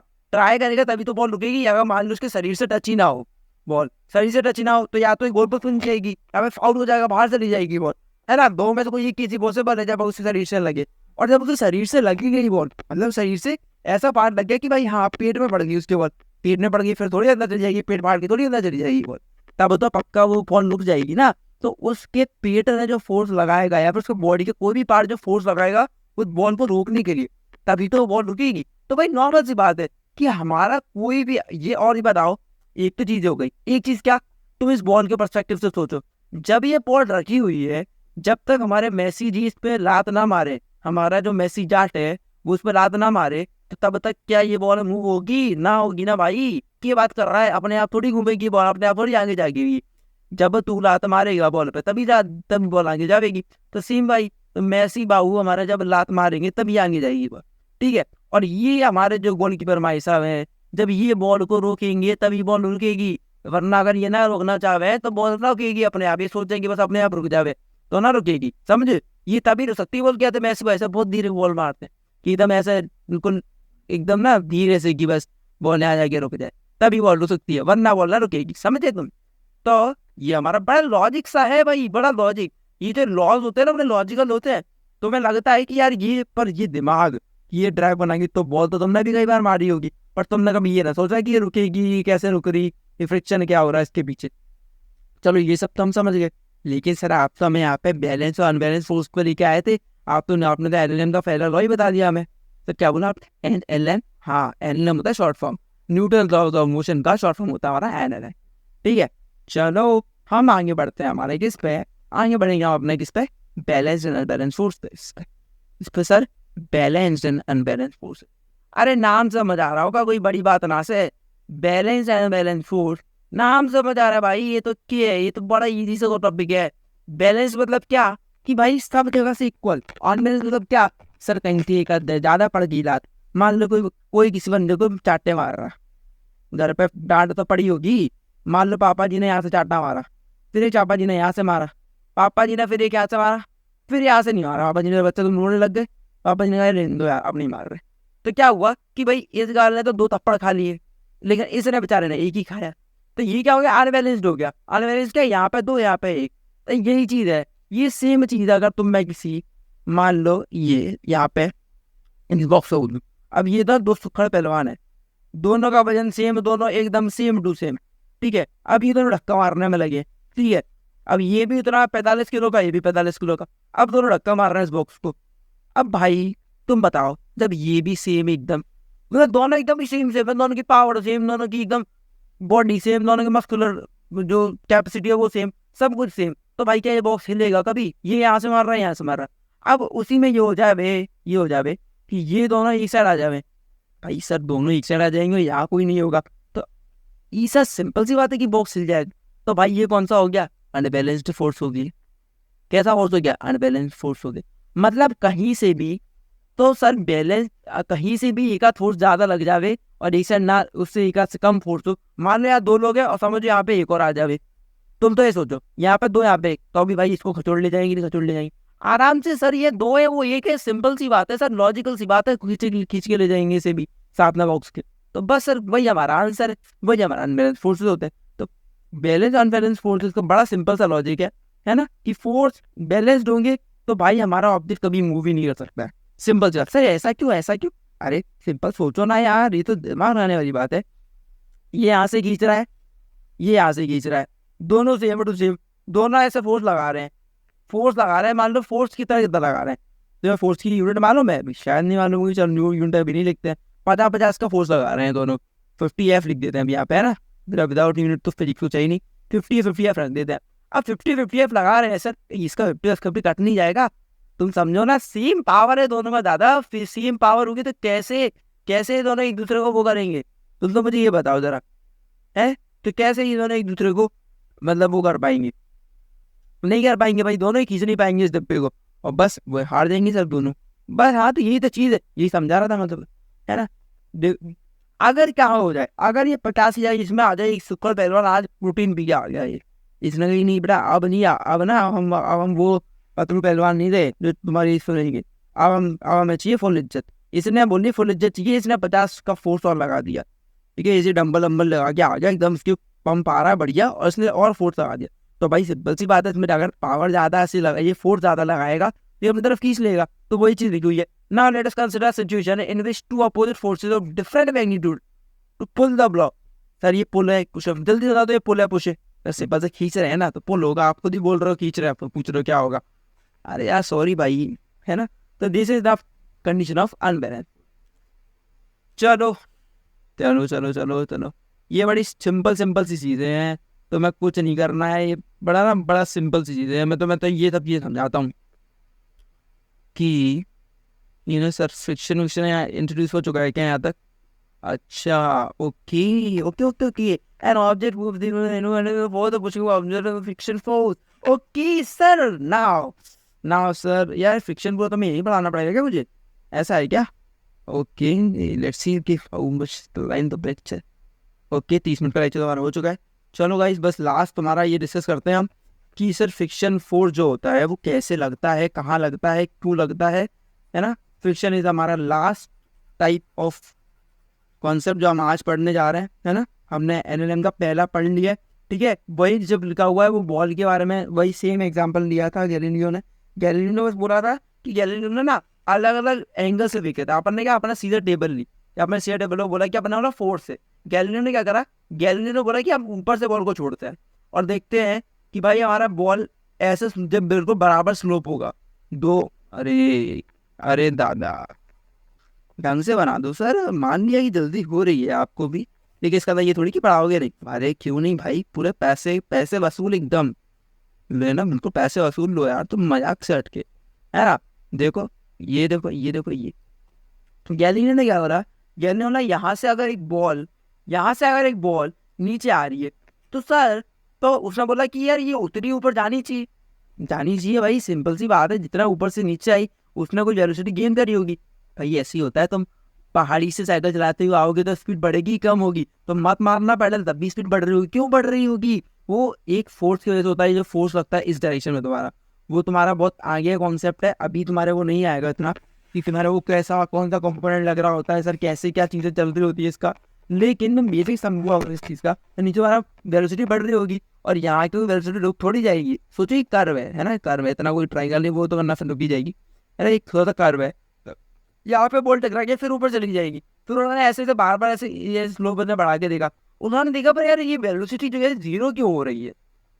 तभी तो बॉल रुकेगी। अगर मान लो उसके शरीर से टच ही ना हो, बॉल शरीर से टच ही ना हो, तो या तो एक गोल पोस्ट नहीं जाएगी, या फिर आउट हो जाएगा, बाहर चली जाएगी बॉल, है ना। दो में से कोई किसी पॉसिबल है जब उसके शरीर से लगे। और जब उसके शरीर से लगी गई बॉल, मतलब शरीर से ऐसा पार्ट लग गया कि भाई हाँ पेट में पड़ गई उसके बॉल, पेट में पड़ गई फिर थोड़ी अंदर चली जाएगी, पेट फाड़ के थोड़ी अंदर चली जाएगी बॉल, तब तो पक्का वो बॉल रुक जाएगी ना। तो उसके पेट ने जो फोर्स लगाएगा या फिर उसके बॉडी के कोई भी पार्ट जो फोर्स लगाएगा उस बॉल को रोकने के लिए, तभी तो बॉल रुकेगी। तो भाई नॉर्मल सी बात है कि हमारा कोई भी ये, और ही बताओ, एक तो चीज हो गई, एक चीज क्या, तुम इस बॉल के पर्सपेक्टिव से सोचो, जब ये बॉल रखी हुई है, जब तक हमारे मेसी जी इस पे लात ना मारे, हमारा जो मेसी जाट है वो उस पे लात ना मारे, तो तब तक क्या ये बॉल मूव होगी? ना होगी ना भाई। क्या बात कर रहा है, अपने आप थोड़ी घूमेगी बॉल, अपने आप थोड़ी आगे जाएगी। जब तू लात मारेगा बॉल पे तभी बॉल आगे जाएगी। तो सेम भाई, तो मेसी बाबू हमारा जब लात मारेंगे तभी आगे जाएगी बॉल, ठीक है। और ये हमारे जो गोलकीपर भाई साहब है, जब ये बॉल को रोकेंगे तभी बॉल रुकेगी, वरना अगर ये ना रोकना चाहे तो बॉल ना रुकेगी अपने आप, ये सोचेंगे बस अपने आप रुक जावे तो ना रुकेगी, समझे। ये तभी रुक सकती है बॉल। क्या थे मैसी ऐसा बहुत धीरे बॉल मारते हैं कि एकदम ऐसे बिल्कुल एकदम ना धीरे से कि बस बॉल आ जाके रुक जाए, तभी बॉल रुक सकती है, वरना बॉल ना रुकेगी, समझे तुम। तो ये हमारा बड़ा लॉजिक सा है भाई, बड़ा लॉजिक। ये जो लॉज होते हैं ना बड़े लॉजिकल होते हैं। तो मैं लगता है कि यार ये पर ये दिमाग, ये ड्राइव बनाएंगे तो बॉल तो तुमने भी कई बार मारी होगी, पर तुमने कभी ये ना सोचा कि ये रुकेगी कैसे, रुक रही, ये फ्रिक्शन क्या हो रहा है इसके पीछे। चलो ये सब तो हम समझ गए, लेकिन सर आप तो हमें यहाँ पे बैलेंस और अनबैलेंस फोर्स को लेके आए थे। आपने तो एलएलएम का पहला लॉ ही बता दिया हमें। तो क्या बोला आपने? एनएलएम। हाँ, एनएलएम होता है short form, Newton law of motion का शॉर्ट फॉर्म होता है हमारा एनएलएम, ठीक है। चलो हम आगे बढ़ते हैं हमारे किस पे, आगे बढ़ेंगे हम अपने किस पे, बैलेंस एंड अनबैलेंस फोर्स पे। इस पे sir balance and unbalance force. अरे नाम समझ आ रहा होगा, कोई बड़ी बात ना से, बैलेंस एंड अनबैलेंस फोर्स, नाम समझ आ रहा है भाई। ये तो क्या है, ये तो बड़ा इजी सा टॉपिक है। बैलेंस मतलब क्या कि भाई सब जगह से इक्वल। अनबैलेंस मतलब क्या, सर कहीं से एक ज्यादा पड़ गई लात, मान लो कोई कोई किसी बंदे को चाटे मार रहा, घर पे डांट तो पड़ी होगी, मान लो पापा जी ने यहाँ से चाटा मारा, फिर पापा जी ने यहाँ से मारा, पापा जी ने फिर एक यहाँ से मारा, फिर यहाँ से नहीं मारा, पापा जी ने बच्चे तो रोने लग गए, पापा जी ने कहा रहने दो यार अब नहीं मार रहे। तो क्या हुआ कि भाई इस गाल ने तो 2 थप्पड़ खा लिए, लेकिन इसने बेचारे ने एक ही खाया। तो ये क्या हो गया, अनबैलेंस्ड हो गया। अनबैलेंस्ड क्या, यहाँ पे 2 यहाँ पे 1। तो यही चीज है, ये सेम चीज अगर तुम मैं किसी, मान लो ये यहाँ पे इन बॉक्स हो, अब ये तो 2 सुखड़ पहलवान है, दोनों का वजन सेम, दोनों एकदम सेम टू सेम, ठीक है। अब ये दोनों धक्का मारने में लगे, ठीक है। अब ये भी उतना 45 किलो का, ये भी 45 किलो का, अब दोनों धक्का मार रहे हैं इस बॉक्स को। अब भाई तुम बताओ, जब ये भी सेम एकदम, मतलब दोनों एकदम ही सेम सेम, दोनों की पावर सेम, दोनों की एकदम बॉडी सेम, दोनों की मस्कुलर जो कैपेसिटी है वो सेम, सब कुछ सेम, तो भाई क्या ये बॉक्स हिलेगा कभी? ये यहाँ से मार रहा है, यहाँ से मार रहा है। अब उसी में ये हो जाए, ये हो जाए कि ये दोनों एक साइड आ जाए, भाई सर दोनों एक साइड आ जाएंगे, यहाँ कोई नहीं होगा। तो ये सर सिंपल सी बात है कि बॉक्स हिल जाएगा। तो भाई ये कौन सा हो गया, अनबैलेंस्ड फोर्स हो गई। कैसा फोर्स हो गया, अनबैलेंस्ड फोर्स हो गया। मतलब कहीं से भी, तो सर बैलेंस, कहीं से भी एक आध फोर्स ज्यादा लग जावे और एक साइड ना, उससे एक आध से कम फोर्स हो, मान लो यार 2 लोग हैं और समझो यहाँ पे एक और आ जावे, तुम तो ये सोचो यहाँ पे 2 यहाँ पे 1, तो अभी भाई इसको खचोड़ ले जाएंगे, नहीं खचोड़ ले जाएंगे आराम से। सर ये 2 है वो 1 है, सिंपल सी बात है सर, लॉजिकल सी बात है, खींच के ले जाएंगे इसे भी साथ में बॉक्स के। तो बस सर वही हमारा आंसर है, वही हमारा अनबैलेंस फोर्सेज होते हैं। तो बैलेंस अनबैलेंस फोर्सेज का बड़ा सिंपल सा लॉजिक है ना, कि फोर्स बैलेंस्ड होंगे तो भाई हमारा ऑब्जेक्ट कभी मूव ही नहीं कर सकता है। सिंपल सा, सर ऐसा क्यों, ऐसा क्यों? अरे सिंपल सोचो ना यार, ये तो दिमाग लगाने वाली बात है। ये यहाँ से खींच रहा है, ये यहाँ से खींच रहा है, दोनों सेम टू सेम, दोनों ऐसे फोर्स लगा रहे हैं, मान लो फोर्स की तरह कितना लगा रहे हैं। तो फोर्स की यूनिट मालूम है? शायद नहीं मालूम होगी, चलो न्यू यूनिट अभी नहीं लिखते हैं। 50-50 का फोर्स लगा रहे हैं दोनों, 50F लिख देते हैं अभी यहाँ पे, है ना, विदाउट यूनिट तो फिजिक्स तो चाहिए नहीं, 50F रख देते हैं। अब 50F लगा रहे हैं सर, इसका 50 कभी कट नहीं जाएगा, तुम समझो ना, सेम पावर है दोनों का दादा, फिर सेम पावर होगी तो कैसे कैसे दोनों एक दूसरे को वो करेंगे? तुम तो मुझे ये बताओ जरा, है तो कैसे ये दोनों एक दूसरे को मतलब वो कर पाएंगे? नहीं कर पाएंगे भाई, दोनों ही खींच नहीं पाएंगे इस डब्बे को, और बस वो हार जाएंगे सब दोनों, बस। हाँ तो यही तो चीज है, यही समझा रहा था मतलब, है ना। अगर क्या हो जाए, अगर ये 50,000 इसमें आ जाए, एक सुपर पहलवान आज प्रोटीन पी के आ गया, ये इसने कहीं नहीं बेटा, अब नहीं अब ना अब हम वो पतलू पहलवान नहीं रहे जो तुम्हारी सुनेंगे, अब हमें चाहिए फुल इज्जत। इसने बोली फुल इज्जत चाहिए, इसने 50 का फोर्स और लगा दिया, ठीक है, इसे डंबल वम्बल लगा के आ गया एकदम, उसके पंप आ रहा है बढ़िया, और इसने और फोर्स लगा दिया। तो भाई सिंपल सी बात है, इसमें अगर पावर ज्यादा ऐसी लगा, ये फोर्स ज्यादा लगाएगा, ये अपनी तरफ खींच लेगा। तो वही चीज लिखी हुई है। Now let us consider situation in which two opposite forces of different magnitude to pull the block. Sir ये पुल है, कुछ जल्दी बता दो ये पुल है पुश है। सिंपल से खींच रहे हैं ना तो पुल होगा, आप खुद ही बोल रहे हो खींच रहे हो, आप पूछ रहे हो क्या होगा। अरे यार सॉरी भाई, है ना। तो this is the condition of unbalance. चलो चलो चलो चलो चलो, ये बड़ी सिंपल सी चीजें हैं, तो मैं कुछ नहीं करना है, ये बड़ा सिंपल सी चीजें हैं। मैं तो ये सब चीजें समझाता हूँ कि सर फ्रिक्शन विक्शन इंट्रोड्यूस हो चुका है क्या यहाँ तक। अच्छा okay okay okay okay, an object moves the pushing object of friction force. Okay sir, now now sir, यार फ्रिक्शन को तो मैं यही पढ़ाना पड़ेगा क्या मुझे, ऐसा है क्या। ओके लेट्स सी कि how much line the lecture. Okay 30 minute का लेक्चर हमारा हो चुका है। चलो गाइस बस लास्ट तुम्हारा ये डिस्कस करते हैं हम कि सर फ्रिक्शन फोर्स जो होता है वो कैसे लगता है, कहाँ लगता है, क्यों लगता है ना। फ्रिक्शन इज हमारा लास्ट टाइप ऑफ कॉन्सेप्ट जो हम आज पढ़ने जा रहे हैं, है ना। हमने एनएलएम का पहला पढ़ लिया, ठीक है। वही जब लिखा हुआ है वो बॉल के बारे में, वही सेम एग्जांपल लिया था गैलीलियो ने। गैलीलियो ने बस बोला था कि गैलीलियो ने ना अलग अलग एंगल से देखे थे। अपन ने क्या, अपना सीधा टेबल ली, अपने सीधा टेबल को बोला कि अपना वाला फोर्स है। गैलीलियो ने क्या करा, गैलीलियो ने बोला कि हम ऊपर से बॉल को छोड़ते हैं और देखते हैं कि भाई हमारा बॉल ऐसे जब बिल्कुल बराबर स्लोप होगा दो। अरे अरे दादा ढंग से बना दो सर, मान लिया कि जल्दी हो रही है आपको भी, लेकिन इसका ये थोड़ी कि पढ़ाओगे नहीं। अरे क्यों नहीं भाई, पूरे पैसे पैसे वसूल एकदम लेना, बिल्कुल पैसे वसूल लो यार, तुम मजाक से हटके, है ना। देखो ये देखो ये देखो ये गैलीलियो ने क्या करा, गैलीलियो ने यहाँ से अगर एक बॉल नीचे आ रही है तो सर, तो उसने बोला कि यार ये उतनी ऊपर जानी चाहिए भाई, सिंपल सी बात है। जितना ऊपर से नीचे आई उसने कोई वेलोसिटी गेन करी होगी भाई, ऐसी होता है। तुम पहाड़ी से साइकिल चलाते हुए आओगे तो स्पीड बढ़ेगी कम होगी, तो मत मारना पैडल, तब भी स्पीड बढ़ रही होगी। क्यों बढ़ रही होगी, वो एक फोर्स की वजह से होता है। जो फोर्स लगता है इस डायरेक्शन में तुम्हारा, वो तुम्हारा बहुत आगे कॉन्सेप्ट है, अभी तुम्हारे वो नहीं आएगा इतना कि तुम्हारा वो कैसा कौन सा कंपोनेंट लग रहा होता है सर, कैसे क्या चीज़ें चल रही होती है इसका। लेकिन तुम बेसिक समझो इस चीज़ का, तो नीचे तुम्हारा वेलोसिटी बढ़ रही होगी और यहाँ की वेलोसिटी रुक थोड़ी जाएगी। सोचो एक कर्व है ना, कर्व है, इतना कोई ट्रायंगल नहीं वो तो करना फिर रुकी जाएगी, है ना। एक थोड़ा सा कर्व है, यहाँ पे बॉल टकरा के फिर ऊपर चली जाएगी। फिर उन्होंने ऐसे बार बार ऐसे ये स्लो बंदे बढ़ा के देखा, उन्होंने देखा पर यार ये वेलोसिटी जो है जीरो क्यों हो रही है।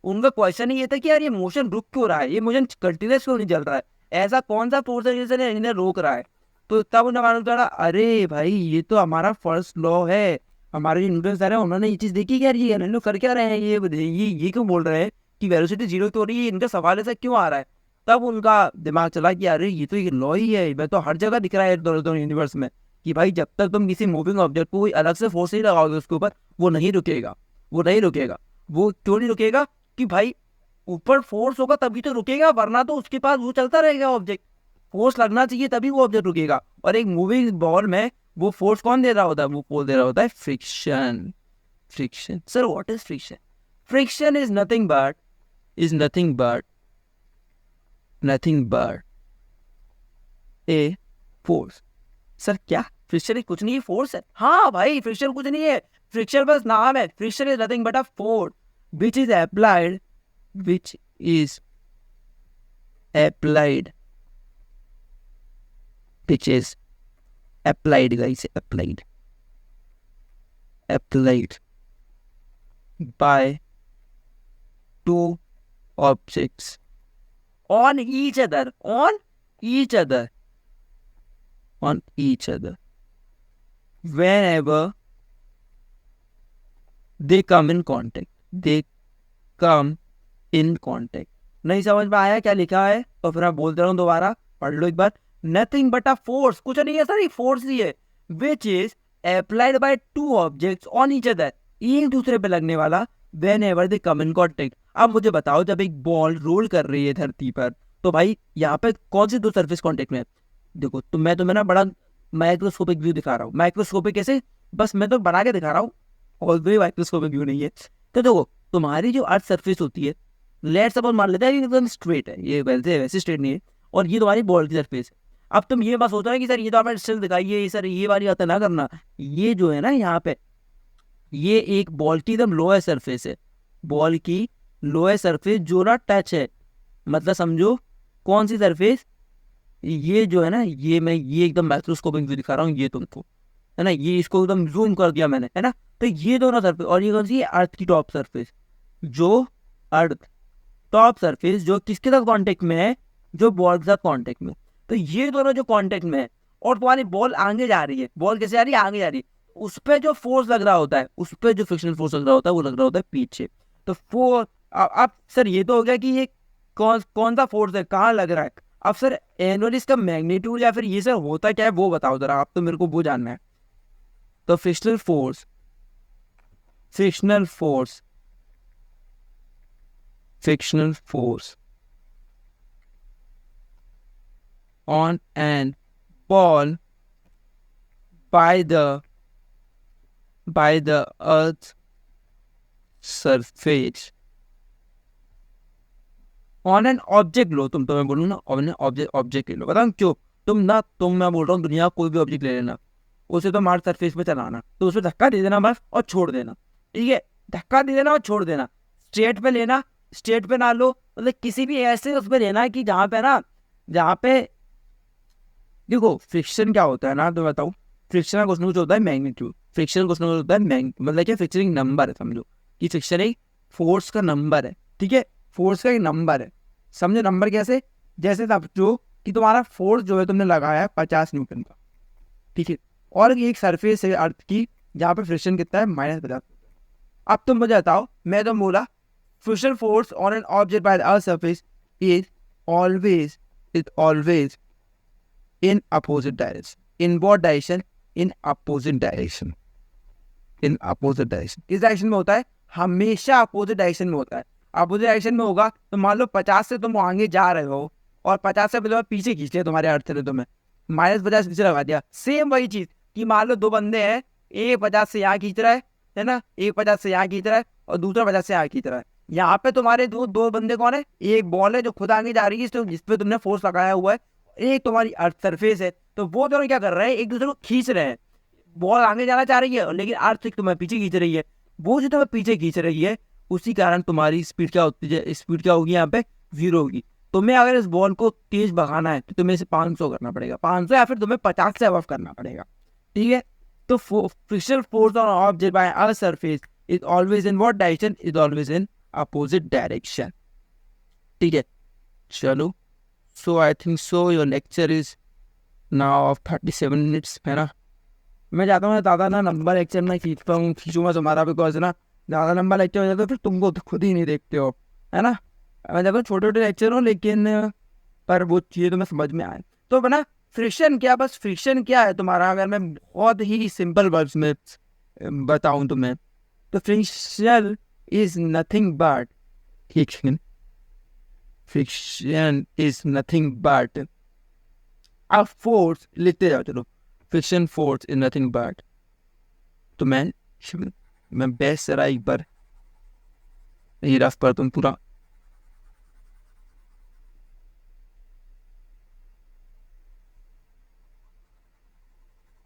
उनका क्वेश्चन ये था कि यार ये मोशन रुक क्यों रहा है, ये मोशन कंटिन्यूस क्यों नहीं चल रहा है, ऐसा कौन सा फोर्स है जिसने इन्हें रोक रहा है। तो तब उन्हें मालूम चला, अरे भाई ये तो हमारा फर्स्ट लॉ है, हमारे न्यूटन सर है, उन्होंने ये चीज देखी कि यार ये लोग कर क्या रहे हैं, ये क्यों बोल रहे हैं कि वेलोसिटी जीरो क्यों हो रही है, इनका सवाल ऐसा क्यों आ रहा है। तब उनका दिमाग चला कि अरे ये तो एक लॉ ही है, मैं तो हर जगह दिख रहा है दोनों यूनिवर्स में कि भाई जब तक तुम किसी मूविंग ऑब्जेक्ट को कोई अलग से फोर्स नहीं लगाओगे उसके ऊपर, वो नहीं रुकेगा। वो क्यों नहीं रुकेगा कि भाई ऊपर फोर्स होगा तभी तो रुकेगा, वरना तो उसके पास वो चलता रहेगा ऑब्जेक्ट। फोर्स लगना चाहिए तभी वो ऑब्जेक्ट रुकेगा। और एक मूविंग बॉल में वो फोर्स कौन दे रहा होता है, वो फोर्स दे रहा होता है friction. Sir what is friction. Friction is nothing but a force. Sir क्या फ्रिक्शन कुछ नहीं है, फोर्स है। हाँ भाई फ्रिक्शन कुछ नहीं है, फ्रिक्शन बस नाम है। Friction is nothing but a force which is applied guys, applied by two objects on each other whenever they come in contact। नहीं समझ में आया क्या लिखा है तो फिर मैं बोलते रहूं दोबारा, पढ़ लो एक बार। नथिंग बट अ फोर्स, कुछ नहीं है सर, ये फोर्स ही है, which is applied by two objects on each other, एक दूसरे पे लगने वाला, when ever they come in contact. अब मुझे बताओ जब एक बॉल रोल कर रही है धरती पर, तो भाई यहाँ पे कौन सी दो सरफेस कॉन्टेक्ट में है। देखो तो मैं तुम्हें ना बड़ा माइक्रोस्कोपिक व्यू दिखा रहा हूँ। माइक्रोस्कोपिक कैसे, बस मैं तो बना के दिखा रहा हूँ, और भी माइक्रोस्कोपिक व्यू नहीं है। तो देखो तुम्हारी जो अर्थ सरफेस होती है, लेट्स सपोज मान लेते हैं एकदम स्ट्रेट है, ये वैसे स्ट्रेट नहीं है, और ये तुम्हारी बॉल की सरफेस है। अब तुम ये बात सोच रहे हो कि सर ये तो आपने स्टिल दिखाई सर, ये वाली बात ना करना। ये जो है ना यहाँ पे, ये एक बॉल की एकदम लोअर सरफेस है, बॉल की लोअर सरफेस जो ना टच है, मतलब समझो कौन सी सरफेस, ये जो है ना, ये एकदम माइक्रोस्कोपिक व्यू दिखा रहा हूँ ये तुमको, है ना, ये इसको एकदम जूम कर दिया मैंने, है ना। तो ये दोनों सरफेस, और ये कौन सी है, अर्थ की टॉप सरफेस, जो अर्थ टॉप सरफेस जो किसके साथ कांटेक्ट में है, जो बॉल के साथ कांटेक्ट में। तो ये दोनों जो कांटेक्ट में है, और तुम्हारी बॉल आगे जा रही है, बॉल कैसे जा रही है, आगे जा रही है, उस पर जो फोर्स लग रहा होता है, उस पर जो फ्रिक्शनल फोर्स लग रहा होता है, वो लग रहा होता है पीछे। तो अब सर ये तो हो गया कि ये कौन कौन सा फोर्स है, कहाँ लग रहा है। अब सर एनुअली इसका मैग्नीट्यूड या फिर ये सर होता क्या है वो बताओ जरा, आप तो मेरे को वो जानना है। तो frictional force, frictional force, frictional force on an ball by the earth's surface on an object लो तुम, तो मैं बोलूँ ना ऑन ऑब्जेक्ट ले लो, बताऊँ क्यों। तुम मैं बोल रहा हूँ दुनिया कोई भी ऑब्जेक्ट ले लेना, उसे तो हमारे सरफेस पे चलाना, तो उसमें धक्का दे देना बस और छोड़ देना, ठीक है, धक्का दे देना और छोड़ देना। स्ट्रेट पे लेना, स्ट्रेट पे ना लो, मतलब किसी भी ऐसे उस पर लेना कि जहाँ पे ना, जहाँ पे देखो फ्रिक्शन क्या होता है ना, तो बताऊँ। फ्रिक्शन का क्वेश्चन होता है मैग्नीट्यूड, फ्रिक्शन क्वेश्चन होता है मतलब क्या, फ्रिक्शन एक नंबर है, समझो कि फ्रिक्शन एक फोर्स का नंबर है, ठीक है, फोर्स का एक नंबर है, समझो नंबर कैसे, जैसे समझो कि तुम्हारा फोर्स जो है तुमने लगाया है 50 न्यूटन का, ठीक है, और एक सरफेस है अर्थ की जहाँ पे फ्रिक्शन कितना है, -50। अब तुम मुझे बताओ, मैं तो बोला friction force on an object by the earth surface is always in opposite direction. In what direction? In opposite direction. In opposite direction. किस डायरेक्शन में होता है, हमेशा अपोजिट डायरेक्शन में होता है। अपोजिट डायरेक्शन में होगा तो मान लो 50 से तुम आगे जा रहे हो और 50 से तुम्हें पीछे खींच लिया तुम्हारे अर्थ से, तुम्हें -50 पीछे लगा दिया। सेम वही चीज कि मान लो दो बंदे हैं, एक 50 से यहाँ खींच रहा है ना, एक 50 से यहाँ खींच रहा है और दूसरा 50 से यहाँ खींच रहा है। यहाँ पे तुम्हारे दो बंदे कौन है, एक बॉल है जो खुद आगे जा रही है जिसपे तुमने फोर्स लगाया हुआ है, एक तुम्हारी अर्थ सरफेस है। तो वो दोनों क्या कर रहे हैं, एक दूसरे को खींच रहे हैं। बॉल आगे जाना चाह रही है लेकिन अर्थ तुम्हें पीछे खींच रही है, वो जो तुम्हें पीछे खींच रही है उसी कारण तुम्हारी स्पीड क्या होती है, स्पीड क्या होगी यहाँ पे, 0 होगी। तुम्हें अगर इस बॉल को तेज भगाना है तो तुम्हें इसे 500 करना पड़ेगा, 500 या फिर तुम्हें 50 से अबव करना पड़ेगा, ठीक है। तो frictional force on object by earth surface is always in what direction, is always in opposite direction, ठीक है। चलो, so I think so your lecture is now of 37 minutes, है ना। मैं चाहता हूँ ज़्यादा ना नंबर लेक्चर में खींचूंगा तुम्हारा, बिकॉज ना ज़्यादा लंबा लेक्चर हो जाता है फिर तुमको खुद ही नहीं देखते हो, है ना। मैं देखो छोटे छोटे लेक्चर हो लेकिन पर वो चीज़ें तुम्हें समझ में आए। तो बना फ्रिक्शन क्या, बस फ्रिक्शन क्या है तुम्हारा, अगर मैं बहुत ही सिंपल वर्ड्स में बताऊँ तुम्हें, तो friction is nothing but, friction is nothing but a force, लिखते जाओ चलो, friction force is nothing but, तो मैं बेस्ट जरा एक बार ये रफ कर तुम पूरा,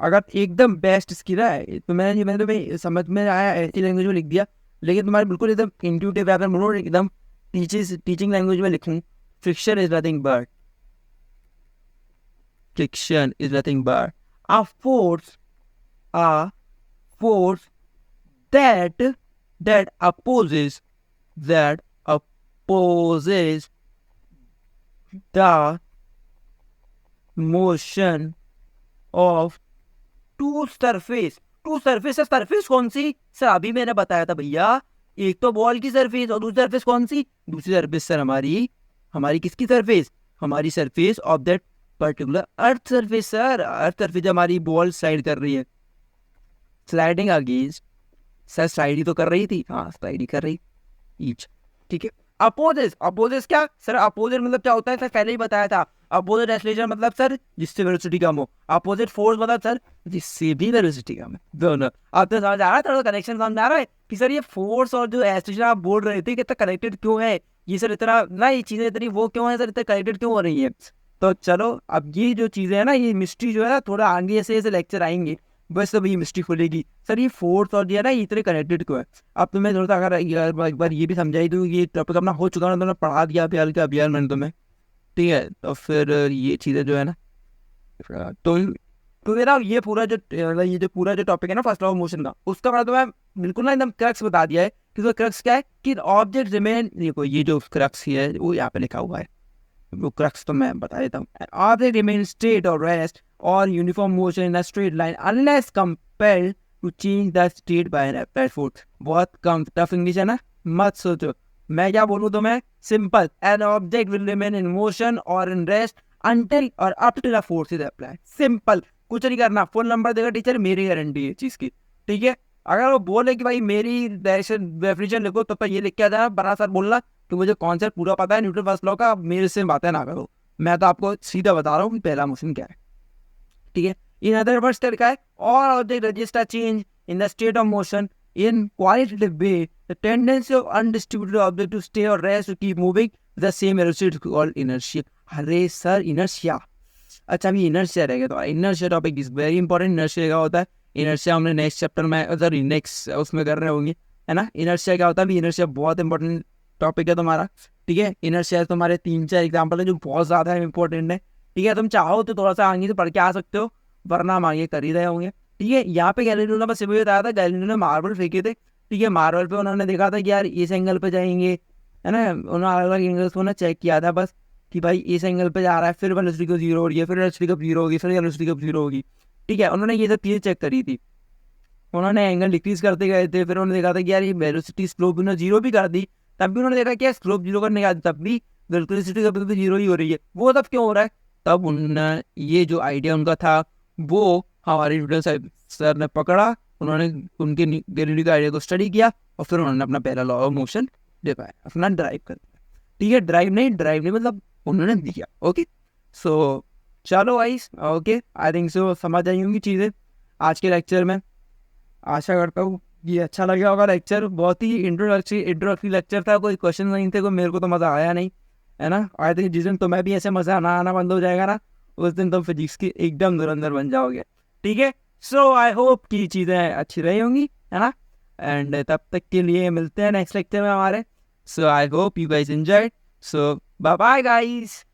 अगर एकदम बेस्ट स्किल है तो मैंने तुम्हें समझ में आया ऐसी लैंग्वेज में लिख दिया, लेकिन तुम्हारे बिल्कुल एकदम इंट्यूटिव अगर बोलो एकदम टीचिंग लैंग्वेज में लिखूं, friction is nothing but, friction is nothing but a force that opposes the motion of to surface. To surface, surface कौन सी सर, अभी मैंने बताया था भैया, एक तो बॉल की सरफेस और दूसरी सरफेस कौन सी, दूसरी सरफेस सर हमारी हमारी किसकी सरफेस, हमारी surface of that particular earth surface. Sir earth surface हमारी बॉल स्लाइड कर रही है, स्लाइडिंग अगेंस्ट, सर स्लाइड ही तो कर रही थी, हाँ स्लाइड ही कर रही ईच, ठीक है। अपोजिट, अपोजिट क्या सर, अपोजिट मतलब क्या होता है सर, पहले ही बताया था। अपोजिट एक्सीलरेशन मतलब सर जिससे वेलोसिटी कम हो, अपोजिट फोर्स मतलब सर जिससे भी वेलोसिटी कम है, दोनों। आप तो समझ आ रहा है, थोड़ा कनेक्शन समझ आ रहा है कि सर ये फोर्स और जो एक्सीलरेशन आप बोल रहे थे कितना कनेक्टेड क्यों है, ये सर इतना ना, ये चीजें इतनी वो क्यों है सर, इतना कनेक्टेड क्यों हो रही है। तो चलो अब ये जो चीजें है ना, ये मिस्ट्री जो है ना, थोड़ा आगे ऐसे लेक्चर आएंगे बस तब ये मिस्ट्री खुलेगी सर, ये फोर्स और ये ना ये इतने कनेक्टेड क्यों है। अब तुम्हें थोड़ा सा अगर एक बार ये भी समझाई दूँ, ये टॉपिक अपना हो चुका है, तुमने पढ़ा दिया अभियान का अभियान मैंने तुम्हें, ठीक है। तो फिर ये चीज़ें जो है ना, तो मेरा ये पूरा जो टॉपिक है ना फर्स्ट लॉ ऑफ मोशन का, उसका मतलब मैं बिल्कुल ना एकदम क्रक्स बता दिया है कि वो क्रक्स क्या है कि ऑब्जेक्ट रिमेन, देखो ये जो क्रक्स है वो यहाँ पे लिखा हुआ है, वो क्रक्स तो मैं बता देता हूँ। ऑब्जेक्ट रिमेन स्टेट और रेस्ट और uniform motion in a straight line unless compelled to change the state by an applied force. बहुत कम टफ इंग्लिश है ना, मत सोचो मैं क्या बोलूँ तो मैं simple, an object will remain in motion और इन रेस्ट until और up till a force is applied। Simple, कुछ नहीं करना। फुल नंबर देगा टीचर, मेरी गारंटी है चीज की, ठीक है। अगर वो बोले कि भाई मेरी डेफिनेशन लिखो तो ये लिख के आ जाना, बड़ा सर बोलना कि मुझे कॉन्सेप्ट पूरा पता है न्यूटन फर्स्ट लॉ का, मेरे से बातें ना करो। मैं तो आपको सीधा बता रहा हूँ कि पहला मोशन क्या है, ठीक है। इन अदर वर्ड्स क्या लिखा है, all object register change in the state of motion in qualitative way, the tendency of undistributed object to stay or rest to keep moving the same velocity is called inertia। अरे sir inertia, अच्छा अभी inertia रहेगा, तो inertia topic is very important. Inertia क्या होता है, inertia हमने next chapter में सॉरी नेक्स्ट उसमें कर रहे होंगे, है ना। इनर्शिया क्या होता है, अभी इनर्शिया बहुत इंपॉर्टेंट टॉपिक है तुम्हारा, ठीक है। इनर्शिया तुम्हारे 3-4 एग्जाम्पल है जो बहुत ज़्यादा इंपॉर्टेंट है, ठीक है। तुम चाहो तो थोड़ा सा आगे तो पढ़ के आ सकते हो, वरना हम आगे कर ही रहे होंगे, ठीक है। यहाँ पे गैलीलियो ने बस ये बताया था, गैलीलियो ने मार्बल फेंके थे, ठीक है। मार्बल पे उन्होंने देखा था कि यार इस एंगल पे जाएंगे, है ना। उन्होंने अलग अलग एंगल्स को ना चेक किया था बस कि भाई इस एंगल पे जा रहा है, फिर वेलोसिटी को जीरो हो रही है, फिर वेलोसिटी कब जीरो होगी, फिर वेलोसिटी कब जीरो होगी, ठीक है। उन्होंने ये सब चीज़ें चेक करी थी, उन्होंने एंगल डिक्रीज करते गए थे, फिर उन्होंने देखा था कि यार ये वेलोसिटी स्लोप उन्होंने जीरो भी कर दी, तब भी उन्होंने देखा कि यार स्लोप जीरो करने का तब भी वेलोसिटी कभी कभी जीरो ही हो रही है, वो तब क्यों हो रहा है। तब उन्होंने ये जो आइडिया उनका था वो हमारे न्यूटन सर ने पकड़ा, उन्होंने उनके गैलीलियो के आइडिया को स्टडी किया और फिर उन्होंने अपना पहला लॉ ऑफ मोशन दिखाया, अपना ड्राइव कर दिया, ठीक है। ड्राइव नहीं मतलब उन्होंने दिया, ओके। सो चलो गाइस, ओके आई थिंक सो समझ आई होंगी चीज़ें आज के लेक्चर में। आशा करता हूँ ये अच्छा लगा होगा लेक्चर, बहुत ही इंट्रोडक्टरी लेक्चर था, कोई क्वेश्चन नहीं थे, कोई मेरे को तो मज़ा आया नहीं, है ना। आई थिंक जिस दिन तुम्हें भी ऐसे मज़ा ना आना बंद हो जाएगा ना, उस दिन तुम फिजिक्स की एकदम धुरंधर बन जाओगे, ठीक है। सो आई होप कि चीज़ें अच्छी रही होंगी, है ना। एंड तब तक के लिए मिलते हैं नेक्स्ट लेक्चर में हमारे। So I hope you guys enjoyed, so bye bye guys.